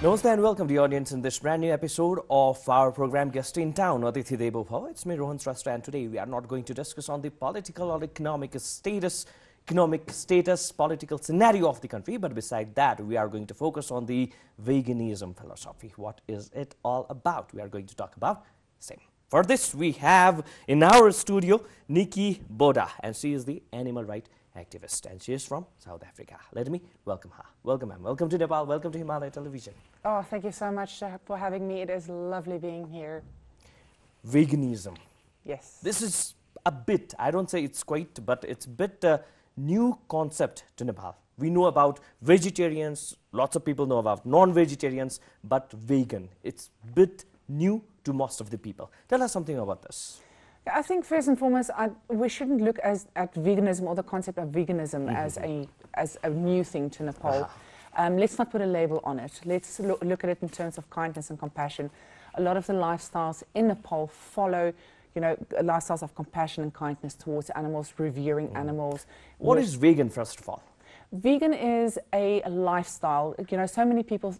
Namaste and welcome to the audience in this brand new episode of our program Guest in Town, Atithi Devo Bhava. It's me, Rohan Srastra, and today we are not going to discuss on the political or economic status, political scenario of the country, but beside that, we are going to focus on the veganism philosophy. What is it all about? We are going to talk about same. For this, we have in our studio Nikki Botha, and she is the animal rights activist, and she is from South Africa. Let me welcome her. Welcome, ma'am. Welcome to Nepal. Welcome to Himalaya Television. Oh, thank you so much for having me. It is lovely being here. Veganism. Yes. This is a bit, I don't say it's quite, but it's a bit new concept to Nepal. We know about vegetarians, lots of people know about non-vegetarians, but vegan, it's a bit new to most of the people. Tell us something about this. I think first and foremost, we shouldn't look at veganism or the concept of veganism as a new thing to Nepal. Let's not put a label on it. Let's look at it in terms of kindness and compassion. A lot of the lifestyles in Nepal follow, lifestyles of compassion and kindness towards animals, revering animals. What is vegan, first of all? Vegan is a lifestyle. So many people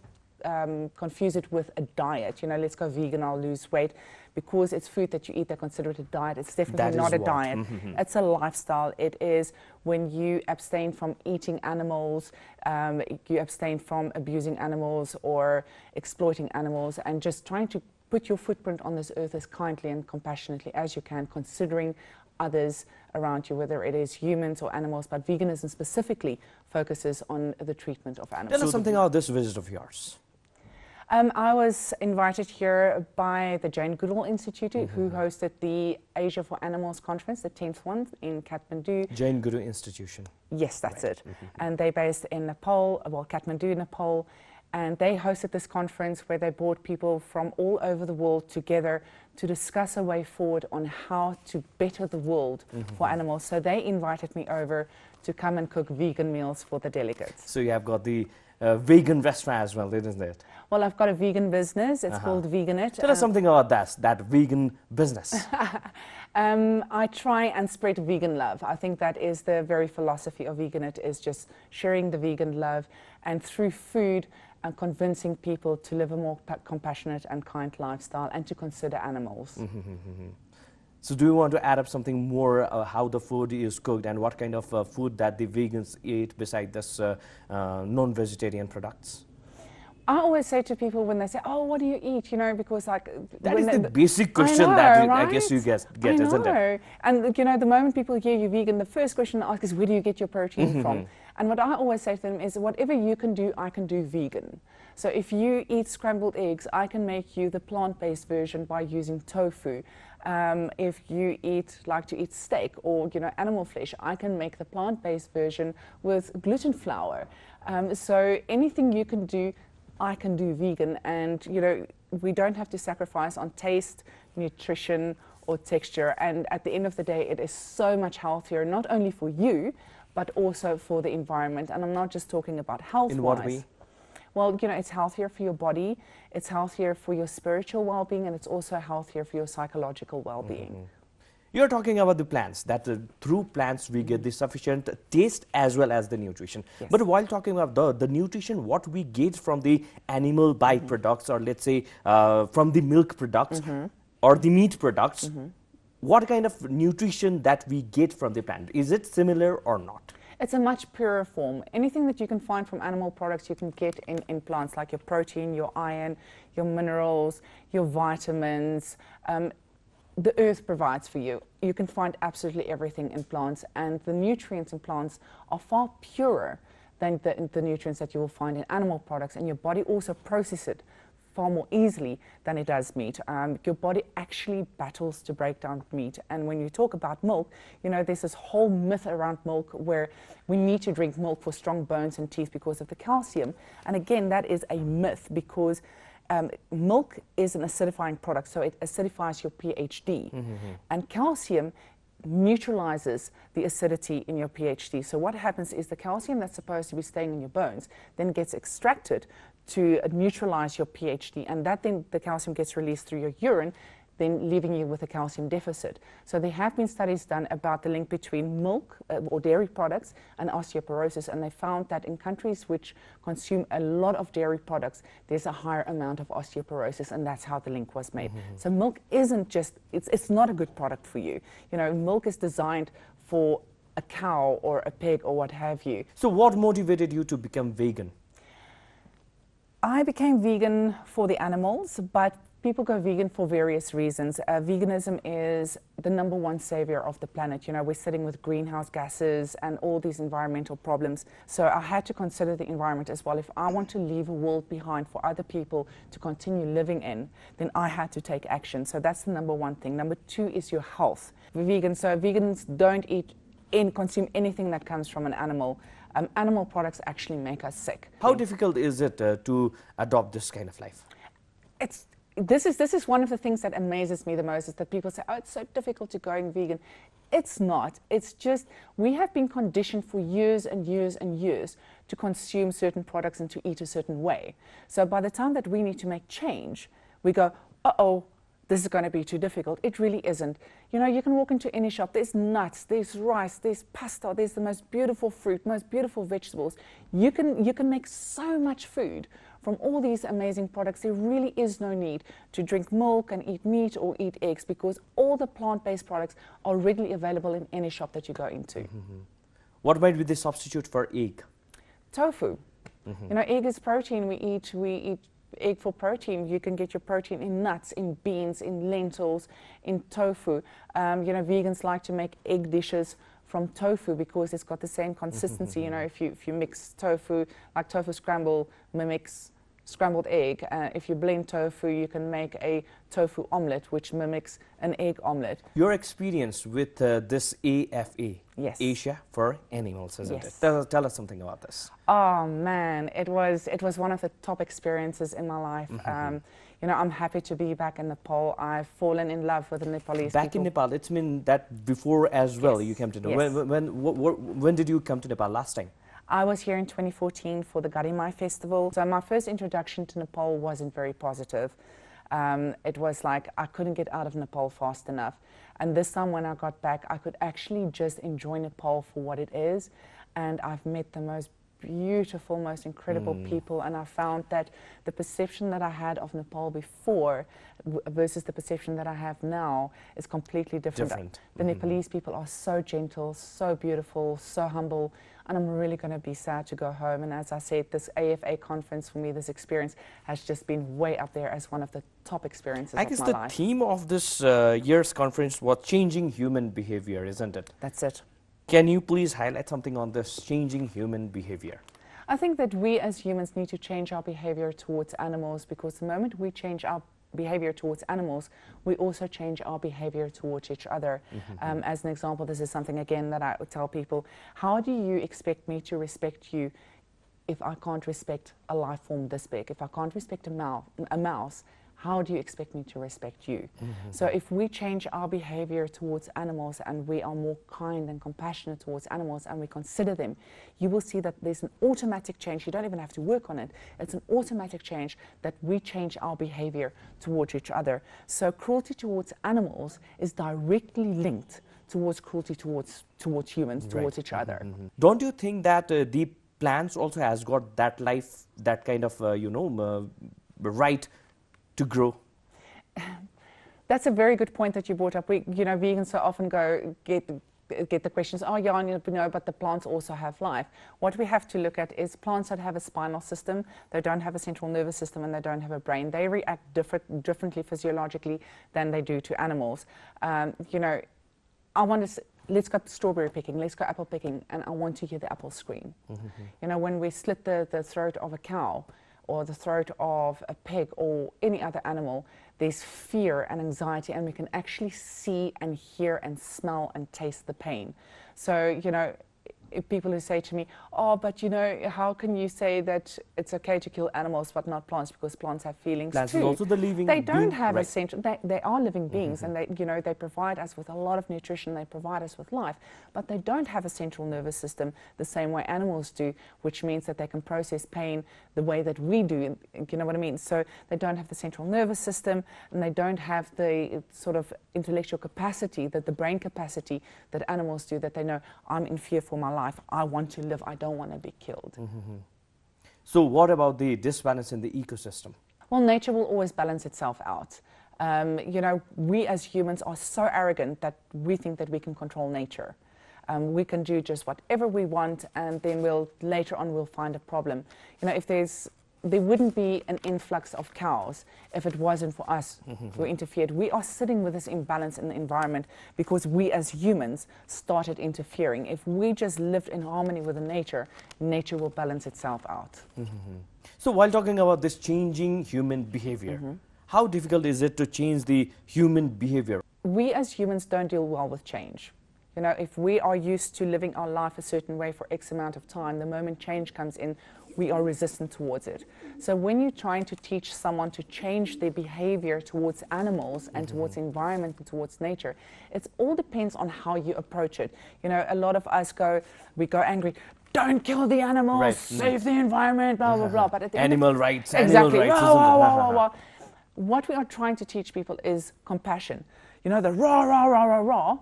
confuse it with a diet. Let's go vegan, I'll lose weight. Because it's food that you eat, they consider it a diet. It's definitely not a diet. It's a lifestyle. It is when you abstain from eating animals, you abstain from abusing animals or exploiting animals, and just trying to put your footprint on this earth as kindly and compassionately as you can, considering others around you, whether it is humans or animals, but veganism specifically focuses on the treatment of animals. Tell us something about this visit of yours. I was invited here by the Jane Goodall Institute, who hosted the Asia for Animals conference, the 10th one in Kathmandu. Jane Goodall Institution. Yes, that's it. And they're based in Nepal, Kathmandu, Nepal. And they hosted this conference where they brought people from all over the world together to discuss a way forward on how to better the world for animals. So they invited me over to come and cook vegan meals for the delegates. So you have got the vegan restaurant as well, isn't it? Well, I've got a vegan business. It's called Veganit. Tell us something about that vegan business. I try and spread vegan love. I think that is the very philosophy of Veganit, is just sharing the vegan love, and through food, convincing people to live a more compassionate and kind lifestyle and to consider animals. So do you want to add up something more how the food is cooked and what kind of food that the vegans eat beside this non-vegetarian products? I always say to people when they say, "Oh, what do you eat?" Because like that is the basic question that I guess you get, isn't it? And the moment people hear you vegan, the first question they ask is, "Where do you get your protein from?" And what I always say to them is, whatever you can do, I can do vegan. So if you eat scrambled eggs, I can make you the plant-based version by using tofu. If you like to eat steak or animal flesh, I can make the plant-based version with gluten flour. So anything you can do, I can do vegan, and we don't have to sacrifice on taste, nutrition, or texture. And at the end of the day, it is so much healthier, not only for you, but also for the environment. And I'm not just talking about health-wise. In what way? Well, it's healthier for your body, it's healthier for your spiritual well-being, and it's also healthier for your psychological well-being. You're talking about the plants, that through plants we get the sufficient taste as well as the nutrition. Yes. But while talking about the nutrition, what we get from the animal byproducts, or let's say from the milk products or the meat products, what kind of nutrition that we get from the plant? Is it similar or not? It's a much purer form. Anything that you can find from animal products, you can get in plants, like your protein, your iron, your minerals, your vitamins. The earth provides for you. You can find absolutely everything in plants, and the nutrients in plants are far purer than the nutrients that you will find in animal products, and your body also processes it far more easily than it does meat. Your body actually battles to break down meat. And when you talk about milk, there's this whole myth around milk where we need to drink milk for strong bones and teeth because of the calcium. And again, that is a myth, because milk is an acidifying product, so it acidifies your pH-D. And calcium neutralizes the acidity in your pH-D. So what happens is the calcium that's supposed to be staying in your bones then gets extracted to neutralize your pH-D, and that then the calcium gets released through your urine, then leaving you with a calcium deficit. So there have been studies done about the link between milk or dairy products and osteoporosis, and they found that in countries which consume a lot of dairy products, there's a higher amount of osteoporosis, and that's how the link was made. So milk isn't just, it's not a good product for you. You know, milk is designed for a cow or a pig or what have you. So what motivated you to become vegan? I became vegan for the animals, but people go vegan for various reasons. Veganism is the #1 savior of the planet. You know, we're sitting with greenhouse gases and all these environmental problems. So I had to consider the environment as well. If I want to leave a world behind for other people to continue living in, then I had to take action. So that's the #1 thing. #2 is your health. So vegans don't eat and consume anything that comes from an animal. Animal products actually make us sick. How difficult is it to adopt this kind of life? This is one of the things that amazes me the most, is that people say, oh, it's so difficult to going vegan. It's not. It's just we have been conditioned for years and years and years to consume certain products and to eat a certain way. So by the time that we need to make change, we go, uh-oh, this is going to be too difficult. It really isn't. You know, you can walk into any shop, there's nuts, there's rice, there's pasta, there's the most beautiful fruit, most beautiful vegetables. You can make so much food from all these amazing products. There really is no need to drink milk and eat meat or eat eggs, because all the plant-based products are readily available in any shop that you go into. What might be the substitute for egg? Tofu. You know, egg is protein. We eat egg for protein. You can get your protein in nuts, in beans, in lentils, in tofu. You know, vegans like to make egg dishes from tofu because it's got the same consistency. You know, if you mix tofu, like tofu scramble mimics scrambled egg. If you blend tofu, you can make a tofu omelette, which mimics an egg omelette. Your experience with this AFA, yes. Asia for Animals, isn't yes. it? Tell us something about this. Oh man, it was one of the top experiences in my life. You know, I'm happy to be back in Nepal. I've fallen in love with the Nepalese back people. in Nepal, it's been that before as well. Yes. You came to know. Yes. When did you come to Nepal last time? I was here in 2014 for the Garimai festival. So my first introduction to Nepal wasn't very positive. It was like I couldn't get out of Nepal fast enough. And this time when I got back, I could actually just enjoy Nepal for what it is. And I've met the most beautiful, most incredible people, and I found that the perception that I had of Nepal before versus the perception that I have now is completely different. The Nepalese people are so gentle, so beautiful, so humble, and I'm really going to be sad to go home. And as I said, this AFA conference for me, this experience has just been way up there as one of the top experiences of my life. I guess the theme of this year's conference was changing human behavior, isn't it? That's it. Can you please highlight something on this changing human behavior? I think that we as humans need to change our behavior towards animals, because the moment we change our behavior towards animals, we also change our behavior towards each other. As an example, this is something again that I would tell people: how do you expect me to respect you if I can't respect a life form this big? If I can't respect a mouse, how do you expect me to respect you? So if we change our behavior towards animals and we are more kind and compassionate towards animals and we consider them, you will see that there's an automatic change. You don't even have to work on it. It's an automatic change that we change our behavior towards each other. So cruelty towards animals is directly linked towards cruelty towards humans, towards each other. Don't you think that the plants also has got that life, that kind of, right to grow? That's a very good point that you brought up. Vegans so often get the questions, oh yeah, no, but the plants also have life. What we have to look at is plants that have a spinal system, they don't have a central nervous system, and they don't have a brain. They react differently physiologically than they do to animals. Let's go strawberry picking, let's go apple picking, and I want to hear the apple scream. You know, when we slit the throat of a cow, or the throat of a pig or any other animal, there's fear and anxiety, and we can actually see and hear and smell and taste the pain. So, you know, people who say to me, oh, but you know, how can you say that it's okay to kill animals but not plants, because plants have feelings Plants too. is also the living They don't being, have a right. central, they are living beings, and they, you know, they provide us with a lot of nutrition, they provide us with life, but they don't have a central nervous system the same way animals do, which means that they can process pain the way that we do, you know what I mean? So they don't have the central nervous system, and they don't have the sort of intellectual capacity, that the brain capacity that animals do, that they know, I'm in fear for my life, I want to live, I don't want to be killed. So what about the disbalance in the ecosystem? Well, nature will always balance itself out. You know, we as humans are so arrogant that we think that we can control nature. We can do just whatever we want, and then later on we'll find a problem. You know, if there wouldn't be an influx of cows if it wasn't for us who interfered. We are sitting with this imbalance in the environment because we as humans started interfering. If we just lived in harmony with the nature, nature will balance itself out. So while talking about this changing human behavior, how difficult is it to change the human behavior? We as humans don't deal well with change. You know, if we are used to living our life a certain way for X amount of time, the moment change comes in, we are resistant towards it. So when you're trying to teach someone to change their behavior towards animals and towards environment and towards nature, it all depends on how you approach it. You know, a lot of us we go angry, don't kill the animals, right. save the environment, blah, blah, blah. But at the Animal rights, exactly. animal rights. What we are trying to teach people is compassion. You know, the rah, rah, rah, rah, rah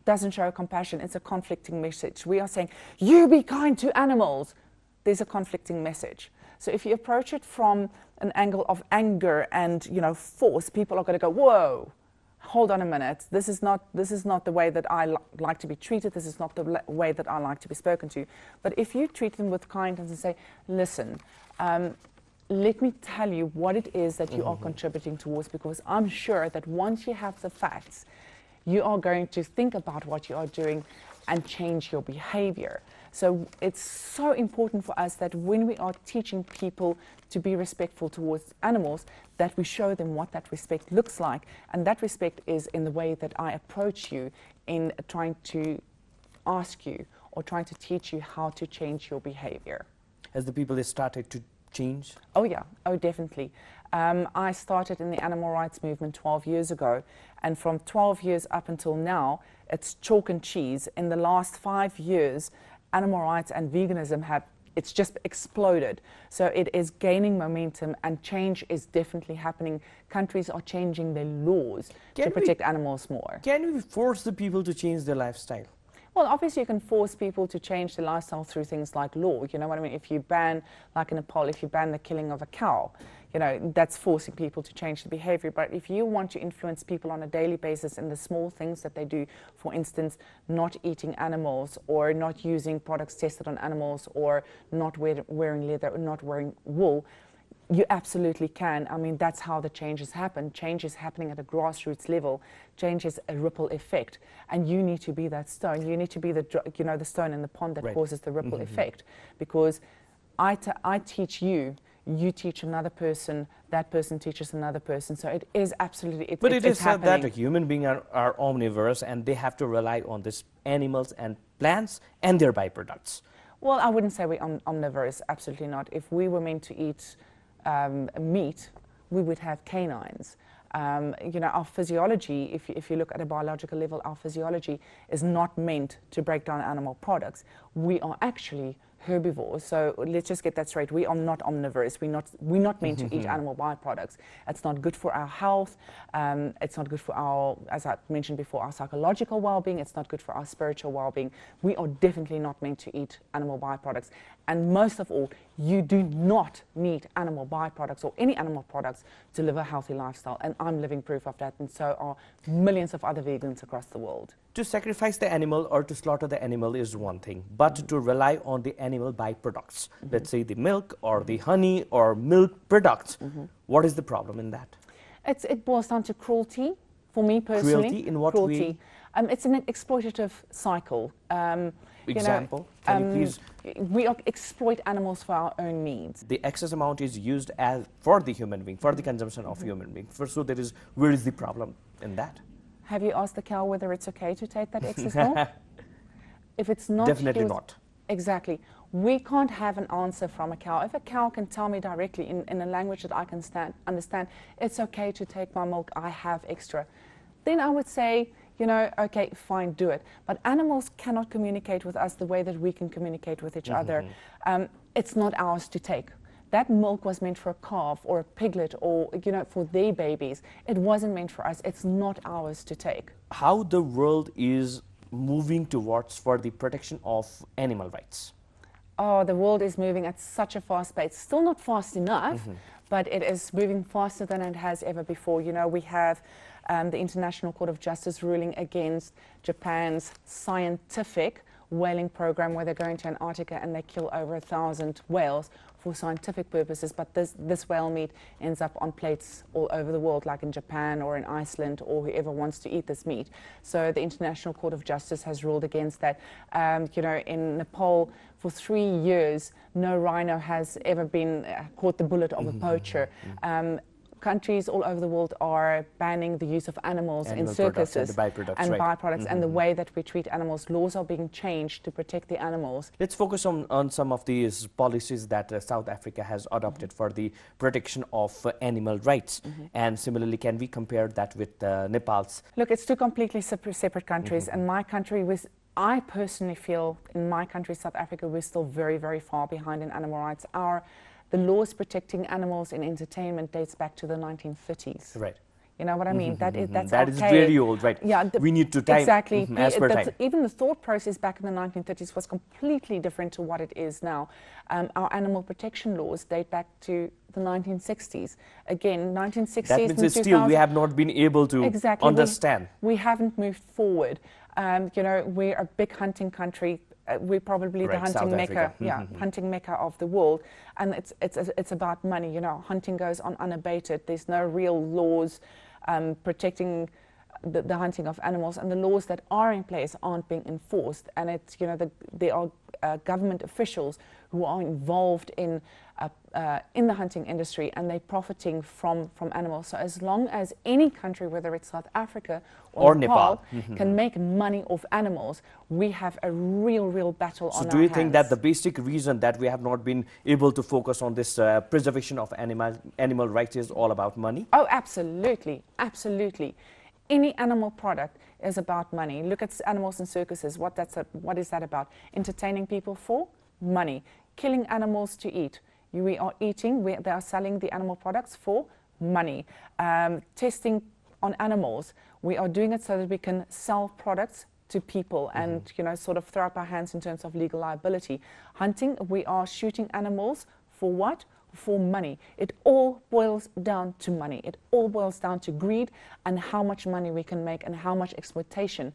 doesn't show compassion. It's a conflicting message. We are saying, you be kind to animals. There's a conflicting message. So if you approach it from an angle of anger and, you know, force, people are going to go, whoa, hold on a minute. This is not the way that I like to be treated. This is not the way that I like to be spoken to. But if you treat them with kindness and say, listen, let me tell you what it is that you are contributing towards, because I'm sure that once you have the facts, you are going to think about what you are doing and change your behavior. So it's so important for us that when we are teaching people to be respectful towards animals, that we show them what that respect looks like. And that respect is in the way that I approach you in trying to ask you or trying to teach you how to change your behavior. Has the people started to change? Oh yeah, oh definitely. I started in the animal rights movement 12 years ago, and from 12 years up until now, it's chalk and cheese. In the last 5 years, animal rights and veganism it's just exploded. So it is gaining momentum, and change is definitely happening. Countries are changing their laws to protect animals more. Can we force the people to change their lifestyle? Well, obviously you can force people to change their lifestyle through things like law. You know what I mean? If you ban, like in Nepal, if you ban the killing of a cow, you know, that's forcing people to change the behavior. But if you want to influence people on a daily basis in the small things that they do, for instance, not eating animals or not using products tested on animals or not wearing leather or not wearing wool, you absolutely can. I mean, that's how the changes happen. Change is happening at a grassroots level. Change is a ripple effect, and you need to be that stone. You need to be the stone in the pond that causes the ripple effect. Because I teach you, you teach another person, that person teaches another person. So it is absolutely But it is said happening. that human beings are omnivorous, and they have to rely on these animals and plants and their byproducts. Well, I wouldn't say we're omnivorous. Absolutely not. If we were meant to eat meat, we would have canines. You know, our physiology, if you look at a biological level, our physiology is not meant to break down animal products. We are actually herbivores. So let's just get that straight. We are not omnivorous. We're not meant to eat animal byproducts. It's not good for our health. It's not good for our, as I mentioned before, our psychological well-being. It's not good for our spiritual well-being. We are definitely not meant to eat animal byproducts. And most of all, you do not need animal byproducts or any animal products to live a healthy lifestyle. And I'm living proof of that, and so are millions of other vegans across the world. To sacrifice the animal or to slaughter the animal is one thing, but to rely on the animal byproducts, let's say the milk or the honey or milk products, what is the problem in that? It boils down to cruelty, for me personally. Cruelty in what way? It's an exploitative cycle. Example, can you please? We exploit animals for our own needs. The excess amount is used for the human being, for the consumption of human being. So where is the problem in that? Have you asked the cow whether it's okay to take that excess milk? if it's not Definitely used, not. exactly. We can't have an answer from a cow. If a cow can tell me directly in a language that I can understand, it's okay to take my milk, I have extra, then I would say, you know, okay, fine, do it. But animals cannot communicate with us the way that we can communicate with each other. It's not ours to take. That milk was meant for a calf or a piglet or, you know, for their babies. It wasn't meant for us. It's not ours to take. How the world is moving towards for the protection of animal rights? Oh, the world is moving at such a fast pace. Still not fast enough, but it is moving faster than it has ever before. You know, we have the International Court of Justice ruling against Japan's scientific whaling program, where they're going to Antarctica and they kill over 1,000 whales for scientific purposes, but this whale meat ends up on plates all over the world, like in Japan or in Iceland, or whoever wants to eat this meat. So the International Court of Justice has ruled against that. You know, in Nepal, for 3 years, no rhino has ever been caught the bullet of a poacher. Countries all over the world are banning the use of animals in circuses and byproducts, and the way that we treat animals. Laws are being changed to protect the animals. Let's focus on some of these policies that South Africa has adopted for the protection of animal rights. And similarly, can we compare that with Nepal's? Look, it's two completely separate countries, and my country was, I personally feel in my country, South Africa, we're still very, very far behind in animal rights. The laws protecting animals in entertainment dates back to the 1930s. Right. You know what I mean? That's that is very old, right? Yeah, we need to time exactly. As per time. Even the thought process back in the 1930s was completely different to what it is now. Our animal protection laws date back to the 1960s. Again, 1960s. That means still we have not been able to understand. We haven't moved forward. You know, we're a big hunting country. We're probably the hunting mecca, hunting mecca of the world, and it's about money. You know, hunting goes on unabated. There's no real laws protecting the hunting of animals, and the laws that are in place aren't being enforced. And it's, you know, there are government officials who are involved in the hunting industry, and they're profiting from animals. So as long as any country, whether it's South Africa or Nepal, can make money off animals, we have a real battle on our hands. So do you think that the basic reason that we have not been able to focus on this preservation of animal rights is all about money? Oh, absolutely, absolutely. Any animal product is about money. Look at animals in circuses. What is that about? Entertaining people for money. Killing animals to eat. They are selling the animal products for money. Testing on animals. We are doing it so that we can sell products to people and, you know, sort of throw up our hands in terms of legal liability. Hunting, we are shooting animals for what? For money. It all boils down to money. It all boils down to greed and how much money we can make and how much exploitation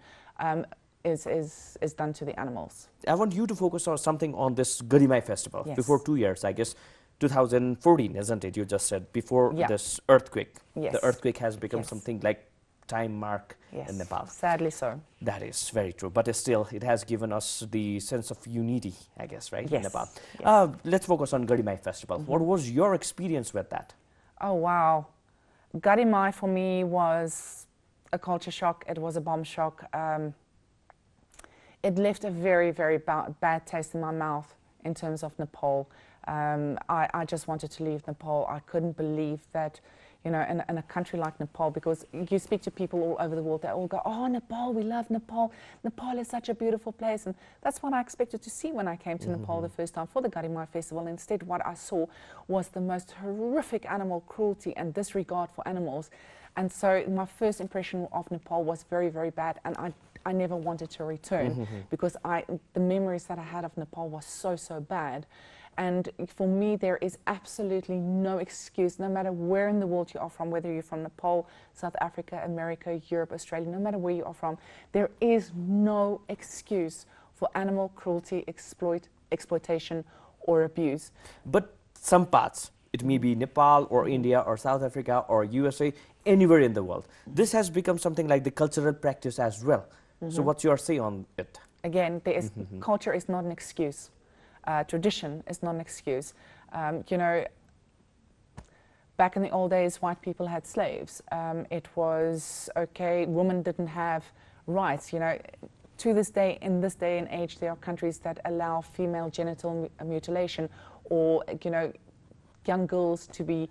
is done to the animals. I want you to focus on something on this Garimai festival. Yes. Before 2 years, I guess, 2014, isn't it? You just said before this earthquake. Yes. The earthquake has become something like time mark in Yes, Nepal. sadly so. That is very true, but still, it has given us the sense of unity, I guess, right? Yes. In Nepal. Yes. Let's focus on Garimai festival. What was your experience with that? Oh wow, Garimai for me was a culture shock. It was a bomb shock. It left a very bad taste in my mouth in terms of Nepal. I just wanted to leave Nepal. I couldn't believe that, you know, in a country like Nepal, because you speak to people all over the world, they all go, oh, Nepal, we love Nepal. Nepal is such a beautiful place. And that's what I expected to see when I came to Nepal the first time for the Garimai festival. Instead, what I saw was the most horrific animal cruelty and disregard for animals. And so my first impression of Nepal was very bad, and I never wanted to return because the memories that I had of Nepal was so bad. And for me, there is absolutely no excuse, no matter where in the world you are from, whether you're from Nepal, South Africa, America, Europe, Australia, no matter where you are from, there is no excuse for animal cruelty, exploitation, or abuse. But some parts, it may be Nepal or India or South Africa or USA, anywhere in the world, this has become something like the cultural practice as well. So what's your say on it? Again, culture is not an excuse. Tradition is not an excuse. You know, back in the old days, white people had slaves. It was okay, women didn't have rights. You know, to this day, in this day and age, there are countries that allow female genital mutilation, or young girls to be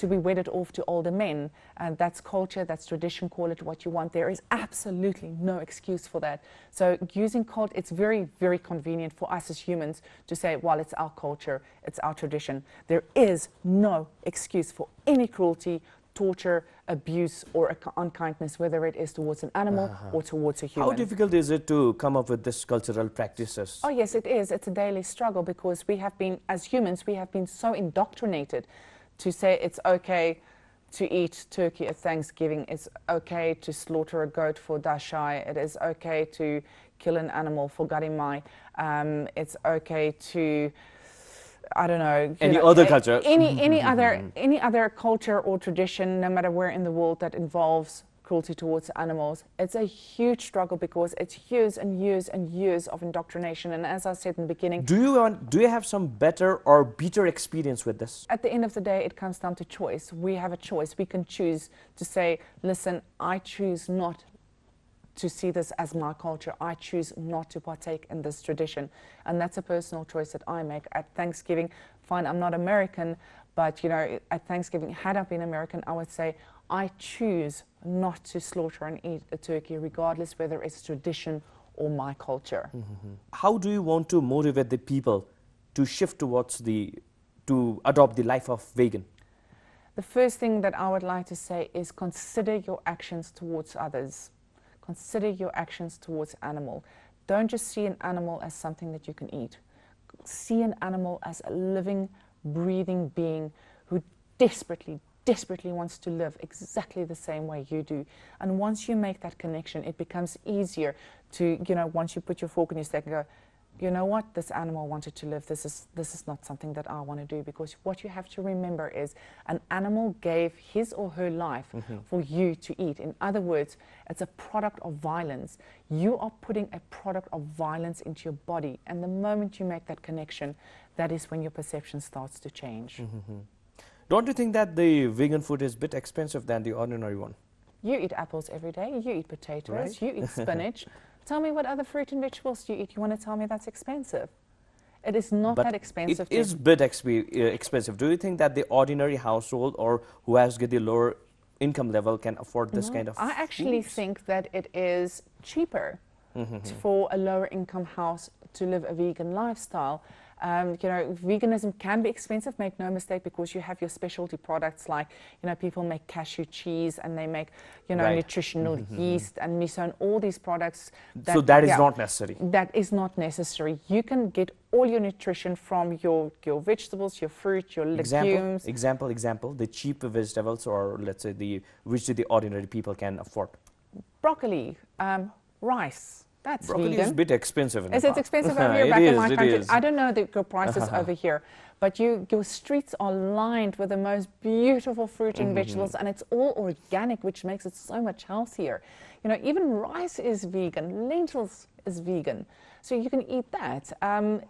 wedded off to older men. And that's culture, that's tradition, call it what you want. There is absolutely no excuse for that. So using culture, it's very, very convenient for us as humans to say, well, it's our culture, it's our tradition. There is no excuse for any cruelty, torture, abuse, or unkindness, whether it is towards an animal or towards a human. How difficult is it to come up with this cultural practices? Oh yes, it is. It's a daily struggle, because we have been, as humans, we have been so indoctrinated to say it's okay to eat turkey at Thanksgiving, it's okay to slaughter a goat for Dashai, it is okay to kill an animal for Garimai, it's okay to, I don't know, any other culture, any other culture or tradition, no matter where in the world, that involves cruelty towards animals. It's a huge struggle, because it's years and years and years of indoctrination. And as I said in the beginning, do you have some better or better experience with this? At the end of the day, it comes down to choice. We have a choice. We can choose to say, listen, I choose not to see this as my culture. I choose not to partake in this tradition. And that's a personal choice that I make. At Thanksgiving, fine, I'm not American, but at Thanksgiving, had I been American, I would say, I choose not to slaughter and eat a turkey, regardless whether it's tradition or my culture. How do you want to motivate the people to shift towards to adopt the life of vegan? The first thing that I would like to say is consider your actions towards others. Consider your actions towards animal. Don't just see an animal as something that you can eat. See an animal as a living, breathing being who desperately wants to live exactly the same way you do. And once you make that connection, it becomes easier to, once you put your fork in your steak and go, you know what, this animal wanted to live, this is not something that I want to do. Because what you have to remember is an animal gave his or her life for you to eat. In other words, it's a product of violence. You are putting a product of violence into your body, and the moment you make that connection, that is when your perception starts to change. Don't you think that the vegan food is a bit expensive than the ordinary one? You eat apples every day, you eat potatoes, Right. you eat spinach. Tell me what other fruit and vegetables you eat. You want to tell me that's expensive? It is not that expensive. It is a bit expensive. Do you think that the ordinary household or who has got the lower income level can afford this kind of I actually foods? think that it is cheaper for a lower income house to live a vegan lifestyle. Veganism can be expensive, make no mistake, because you have your specialty products like, people make cashew cheese, and they make, Right. nutritional yeast and miso and all these products. So that is not necessary. That is not necessary. You can get all your nutrition from your vegetables, your fruit, your legumes. Example, the cheap vegetables, or let's say which the ordinary people can afford. Broccoli, rice. That's Broccoli vegan. is a bit expensive in Is the it past. expensive over here? It Back in is, my it country, is. I don't know the prices over here, but your streets are lined with the most beautiful fruit and vegetables, and it's all organic, which makes it so much healthier. Even rice is vegan, lentils is vegan, so you can eat that.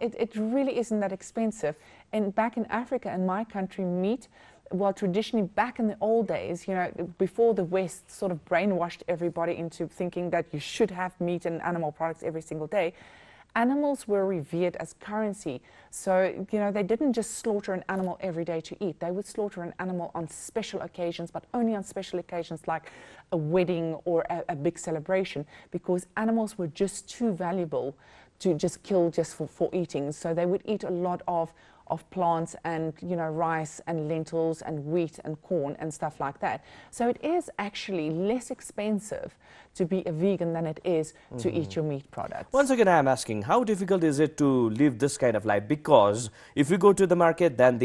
It really isn't that expensive. And back in Africa, in my country, meat, well, traditionally back in the old days, before the West sort of brainwashed everybody into thinking that you should have meat and animal products every single day, animals were revered as currency. So, they didn't just slaughter an animal every day to eat. They would slaughter an animal on special occasions, but only on special occasions like a wedding or a big celebration, because animals were just too valuable to just kill just for eating. So they would eat a lot of plants and rice and lentils and wheat and corn and stuff like that. So it is actually less expensive to be a vegan than it is to eat your meat products. Once again, I am asking, how difficult is it to live this kind of life? Because if you go to the market, then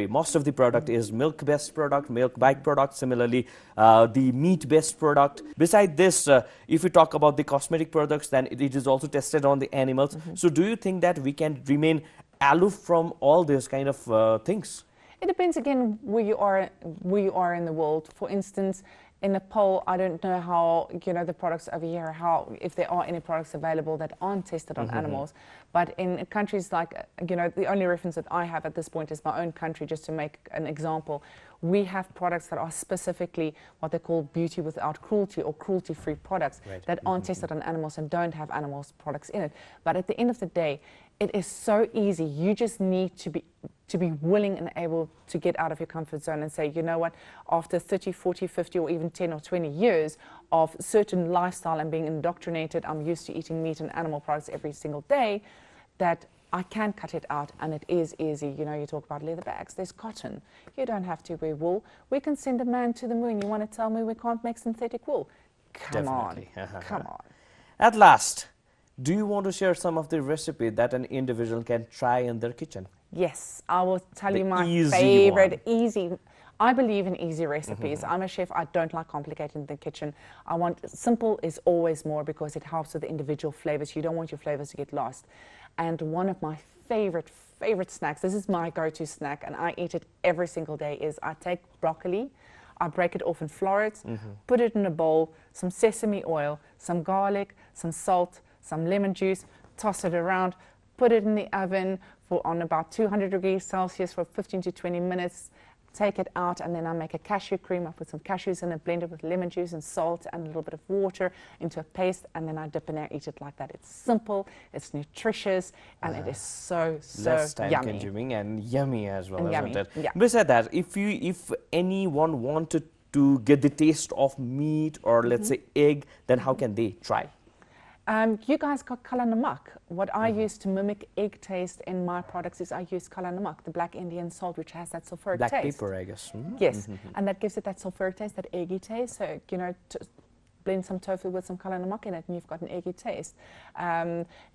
most of the product is milk-based product, milk-bite product, similarly the meat-based product. Besides this, if we talk about the cosmetic products, then it is also tested on the animals. So do you think that we can remain aloof from all these kind of things? It depends again where you are in the world. For instance, In Nepal, I don't know how, the products over here, if there are any products available that aren't tested on animals. But in countries like, the only reference that I have at this point is my own country, just to make an example. We have products that are specifically what they call beauty without cruelty or cruelty-free products that aren't tested on animals and don't have animals products in it. But at the end of the day, it is so easy. You just need to be willing and able to get out of your comfort zone and say, you know what, after 30, 40, 50, or even 10 or 20 years of certain lifestyle and being indoctrinated, I'm used to eating meat and animal products every single day, that I can cut it out, and it is easy. You talk about leather bags, there's cotton. You don't have to wear wool. We can send a man to the moon. You want to tell me we can't make synthetic wool? Come on, come on. At last, do you want to share some of the recipe that an individual can try in their kitchen? Yes, I will tell you my favorite easy. I believe in easy recipes. I'm a chef. I don't like complicated in the kitchen. I want simple is always more, because it helps with the individual flavors. You don't want your flavors to get lost. And one of my favorite snacks, this is my go-to snack, and I eat it every single day, is I take broccoli, I break it off in florets, put it in a bowl, some sesame oil, some garlic, some salt, some lemon juice, toss it around, put it in the oven on about 200 degrees Celsius for 15 to 20 minutes, take it out, and then I make a cashew cream. I put some cashews in it, blend it with lemon juice and salt and a little bit of water into a paste, and then I dip and I eat it like that. It's simple, it's nutritious, and it is so less yummy. time-consuming and yummy as well, isn't it? Yeah. Besides that, if anyone wanted to get the taste of meat or let's say egg, then how can they try? You guys got kala namak. What I use to mimic egg taste in my products is I use kala namak, the black Indian salt, which has that sulfuric taste. Black pepper, I guess. Yes, and that gives it that sulfuric taste, that eggy taste. So, blend some tofu with some kala namak in it, and you've got an eggy taste.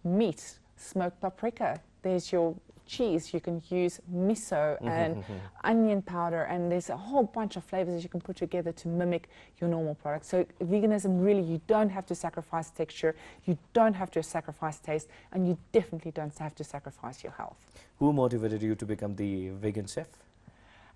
Meat, smoked paprika. There's your cheese. You can use miso and onion powder, and there's a whole bunch of flavors that you can put together to mimic your normal product. So veganism, really, you don't have to sacrifice texture, you don't have to sacrifice taste, and you definitely don't have to sacrifice your health. Who motivated you to become the vegan chef?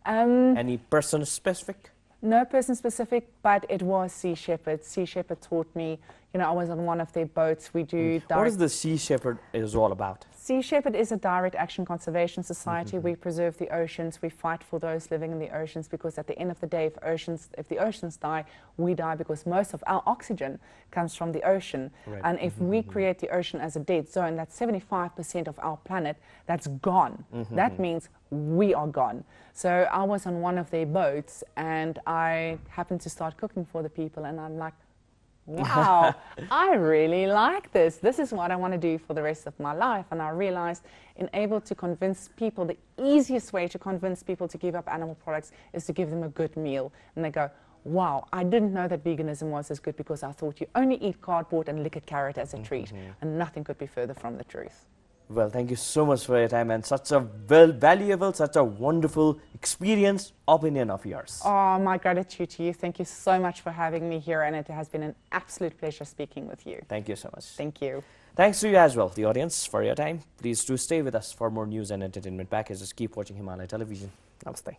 Any person specific? No person specific, but it was Sea Shepherd. Sea Shepherd taught me, I was on one of their boats. We do What is the Sea Shepherd is all about? Sea Shepherd is a direct action conservation society. We preserve the oceans. We fight for those living in the oceans, because at the end of the day, if the oceans die, we die, because most of our oxygen comes from the ocean. Right. And if we create the ocean as a dead zone, that's 75% of our planet that's gone. That means we are gone. So I was on one of their boats, and I happened to start cooking for the people, and I'm like, wow, I really like this. This is what I want to do for the rest of my life. And I realized in able to convince people, the easiest way to convince people to give up animal products is to give them a good meal. And they go, wow, I didn't know that veganism was as good, because I thought you only eat cardboard and lick a carrot as a treat. And nothing could be further from the truth. Well, thank you so much for your time and such a valuable, such a wonderful experience, opinion of yours. Oh, my gratitude to you. Thank you so much for having me here, and it has been an absolute pleasure speaking with you. Thank you so much. Thank you. Thanks to you as well, the audience, for your time. Please do stay with us for more news and entertainment packages. Keep watching Himalaya Television. Namaste.